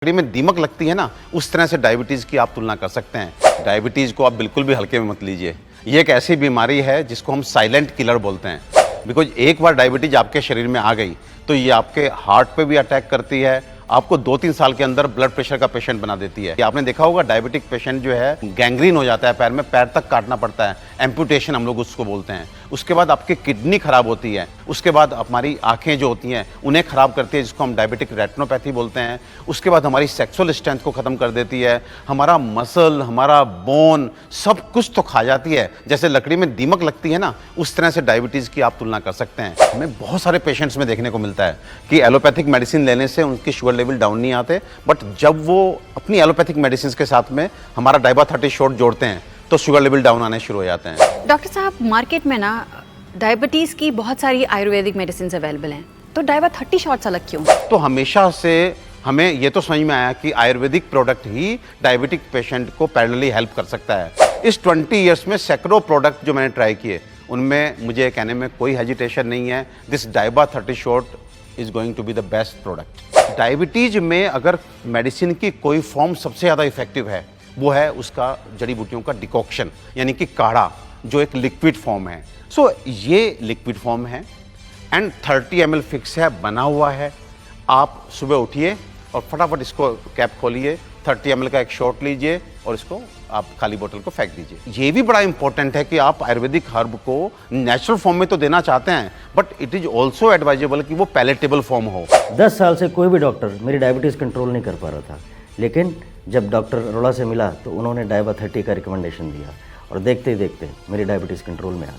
लकड़ी में दीमक लगती है ना, उस तरह से डायबिटीज़ की आप तुलना कर सकते हैं। डायबिटीज़ को आप बिल्कुल भी हल्के में मत लीजिए। ये एक ऐसी बीमारी है जिसको हम साइलेंट किलर बोलते हैं। बिकॉज एक बार डायबिटीज़ आपके शरीर में आ गई तो ये आपके हार्ट पे भी अटैक करती है, आपको 2-3 साल के अंदर ब्लड प्रेशर का पेशेंट बना देती है। आपने देखा होगा डायबिटिक पेशेंट जो है गैंग्रीन हो जाता है पैर में, पैर तक काटना पड़ता है, एम्पुटेशन हम लोग उसको बोलते हैं। उसके बाद आपकी किडनी खराब होती है, उसके बाद हमारी आंखें जो होती हैं उन्हें खराब करती है, जिसको हम डायबिटिक रेटिनोपैथी बोलते हैं। उसके बाद हमारी सेक्सुअल स्ट्रेंथ को खत्म कर देती है, हमारा मसल, हमारा बोन सब कुछ तो खा जाती है। जैसे लकड़ी में दीमक लगती है ना, उस तरह से डायबिटीज़ की आप तुलना कर सकते हैं। हमें बहुत सारे पेशेंट्स में देखने को मिलता है कि एलोपैथिक मेडिसिन लेने से उनकी शुगर लेवल डाउन नहीं आते, बट जब वो अपनी एलोपैथिक मेडिसिन के साथ में हमारा डाइबा 30 शॉट जोड़ते हैं तो शुगर लेवल डाउन आने शुरू हो जाते हैं। डॉक्टर साहब, मार्केट में ना डायबिटीज़ की बहुत सारी आयुर्वेदिक मेडिसिन अवेलेबल हैं, तो डाइबा 30 शॉट्स अलग क्यों? तो हमेशा से हमें ये तो समझ में आया कि आयुर्वेदिक प्रोडक्ट ही डायबिटिक पेशेंट को पैरेलली हेल्प कर सकता है। इस 20 ईयर्स में सैकड़ों प्रोडक्ट जो मैंने ट्राई किए, उनमें मुझे कहने में कोई हेजिटेशन नहीं है, दिस डाइबा 30 shot is going to be the best product. Diabetes में अगर मेडिसिन की कोई फॉर्म सबसे ज़्यादा इफेक्टिव है, वो है उसका जड़ी बूटियों का डिकॉक्शन, यानी कि काढ़ा, जो एक लिक्विड फॉर्म है। सो ये लिक्विड फॉर्म है एंड 30 ml फिक्स है, बना हुआ है। आप सुबह उठिए और फटाफट इसको कैप खोलिए, 30 ml का एक शॉट लीजिए और इसको आप खाली बोतल को फेंक दीजिए। ये भी बड़ा इंपॉर्टेंट है कि आप आयुर्वेदिक हर्ब को नेचुरल फॉर्म में तो देना चाहते हैं, but it is also advisable कि वो पैलेटेबल फॉर्म हो। 10 साल से कोई भी डॉक्टर मेरी डायबिटीज़ कंट्रोल नहीं कर पा रहा था, लेकिन जब डॉक्टर अरोड़ा से मिला तो उन्होंने डाइबा 30 का रिकमेंडेशन दिया और देखते ही देखते मेरी डायबिटीज़ कंट्रोल में आ गई।